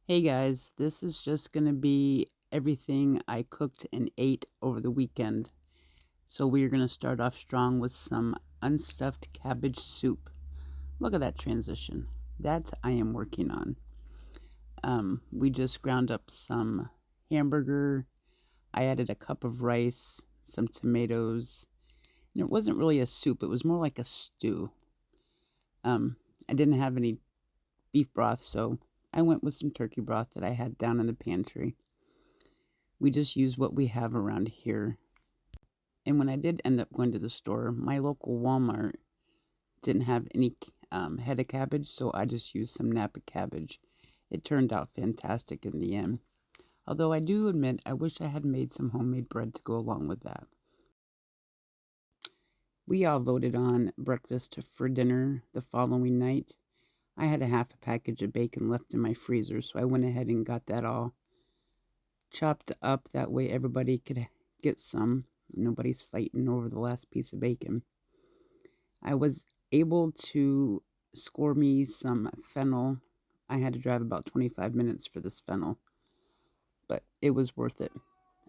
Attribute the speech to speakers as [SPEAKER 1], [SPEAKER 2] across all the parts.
[SPEAKER 1] Hey guys, this is just going to be everything I cooked and ate over the weekend. So we're going to start off strong with some unstuffed cabbage soup. Look at that transition. That I am working on. We just ground up some hamburger. I added a cup of rice, some tomatoes. And it wasn't really a soup, it was more like a stew. Um, I didn't have any beef broth, so I went with some turkey broth that I had down in the pantry. We just use what we have around here. And when I did end up going to the store, my local Walmart didn't have any head of cabbage, so I just used some Napa cabbage. It turned out fantastic in the end. Although I do admit, I wish I had made some homemade bread to go along with that. We all voted on breakfast for dinner the following night. I had a half a package of bacon left in my freezer, so I went ahead and got that all chopped up. That way everybody could get some. Nobody's fighting over the last piece of bacon. I was able to score me some fennel. I had to drive about 25 minutes for this fennel, but it was worth it.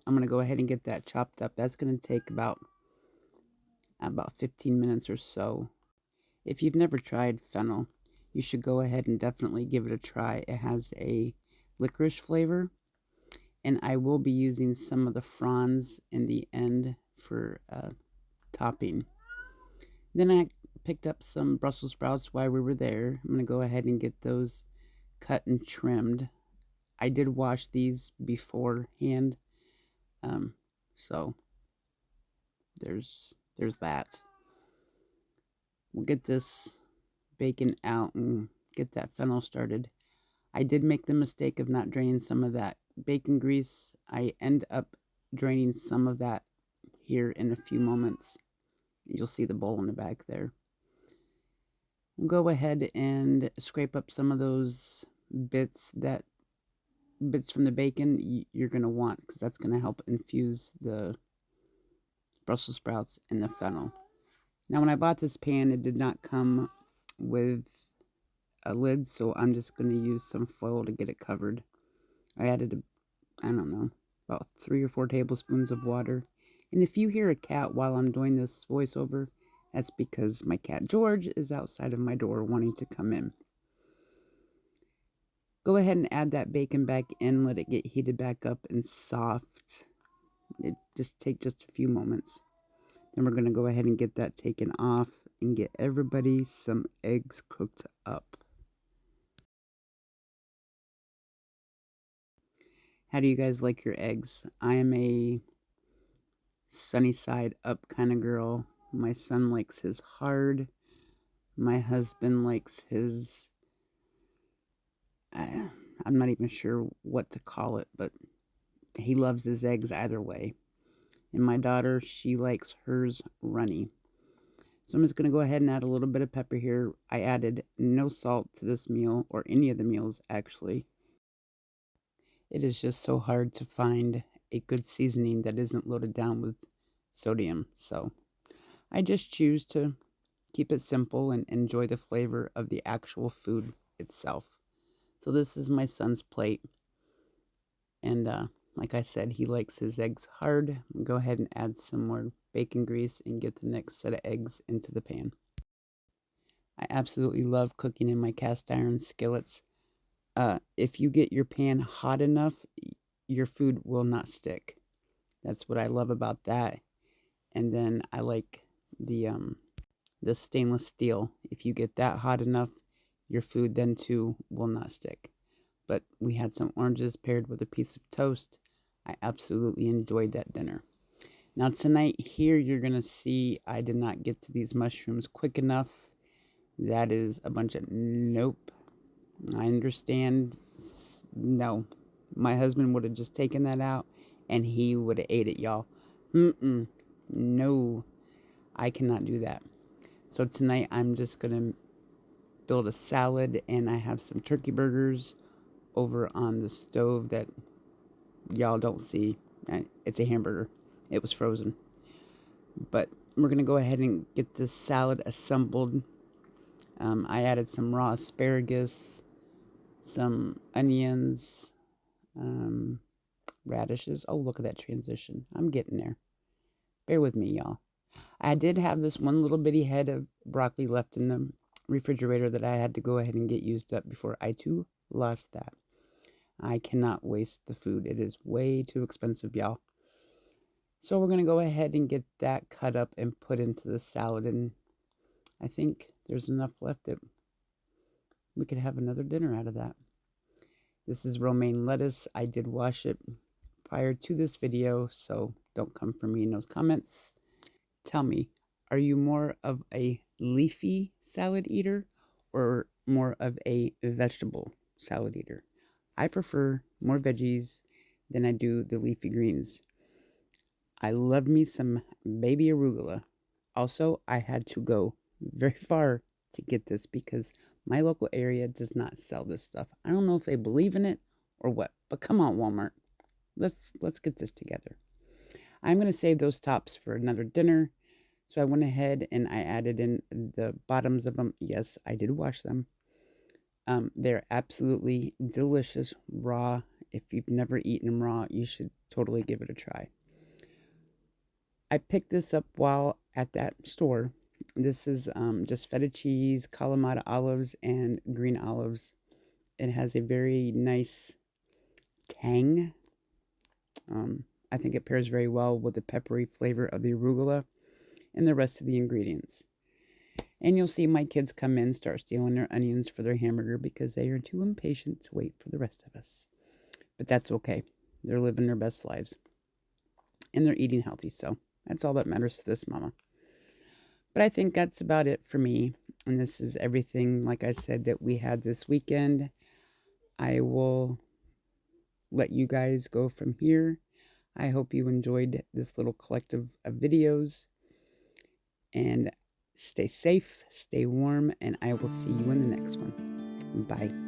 [SPEAKER 1] I'm going to go ahead and get that chopped up. That's going to take about 15 minutes or so. If you've never tried fennel, you should go ahead and definitely give it a try. It has a licorice flavor, and I will be using some of the fronds in the end for topping. Then I picked up some Brussels sprouts while we were there. I'm going to go ahead and get those cut and trimmed. I did wash these beforehand, so there's that. We'll get this bacon out and get that fennel started. I did make the mistake of not draining some of that bacon grease. I end up draining some of that here in a few moments. You'll see the bowl in the back there. We'll go ahead and scrape up some of those bits from the bacon you're going to want, because that's going to help infuse the Brussels sprouts and the fennel. Now, when I bought this pan, it did not come with a lid, so I'm just going to use some foil to get it covered. I added, about 3 or 4 tablespoons of water. And if you hear a cat while I'm doing this voiceover, that's because my cat George is outside of my door wanting to come in. Go ahead and add that bacon back in, let it get heated back up and soft. It just take just a few moments. Then we're going to go ahead and get that taken off and get everybody some eggs cooked up. How do you guys like your eggs? I am a sunny side up kind of girl. My son likes his hard. My husband likes his, I'm not even sure what to call it, but he loves his eggs either way. And my daughter, she likes hers runny. So I'm just going to go ahead and add a little bit of pepper here. I added no salt to this meal, or any of the meals actually. It is just so hard to find a good seasoning that isn't loaded down with sodium. So I just choose to keep it simple and enjoy the flavor of the actual food itself. So this is my son's plate. And like I said, he likes his eggs hard. Go ahead and add some more bacon grease and get the next set of eggs into the pan. I absolutely love cooking in my cast iron skillets. If you get your pan hot enough, your food will not stick. That's what I love about that. And then I like the stainless steel. If you get that hot enough, your food then too will not stick. But we had some oranges paired with a piece of toast. I absolutely enjoyed that dinner. Now tonight here you're going to see I did not get to these mushrooms quick enough. That is a bunch of nope. I understand. No. My husband would have just taken that out and he would have ate it, y'all. No. I cannot do that. So tonight I'm just going to build a salad, and I have some turkey burgers over on the stove that y'all don't see. It's a hamburger. It was frozen. But we're going to go ahead and get this salad assembled. I added some raw asparagus, some onions, radishes. Oh, look at that transition. I'm getting there. Bear with me, y'all. I did have this one little bitty head of broccoli left in the refrigerator that I had to go ahead and get used up before I too lost that. I cannot waste the food. It is way too expensive, y'all. So we're going to go ahead and get that cut up and put into the salad. And I think there's enough left that we could have another dinner out of that. This is romaine lettuce. I did wash it prior to this video, so don't come for me in those comments. Tell me, are you more of a leafy salad eater or more of a vegetable salad eater? I prefer more veggies than I do the leafy greens. I love me some baby arugula. Also, I had to go very far to get this because my local area does not sell this stuff. I don't know if they believe in it or what, but come on, Walmart. Let's get this together. I'm going to save those tops for another dinner. So I went ahead and I added in the bottoms of them. Yes, I did wash them. They're absolutely delicious raw. If you've never eaten them raw, you should totally give it a try. I picked this up while at that store. This is just feta cheese, Kalamata olives, and green olives. It has a very nice tang. I think it pairs very well with the peppery flavor of the arugula and the rest of the ingredients. And you'll see my kids come in, start stealing their onions for their hamburger because they are too impatient to wait for the rest of us. But that's okay. They're living their best lives. And they're eating healthy, so that's all that matters to this mama. But I think that's about it for me. And this is everything, like I said, that we had this weekend. I will let you guys go from here. I hope you enjoyed this little collective of videos. And stay safe, stay warm, and I will see you in the next one. Bye.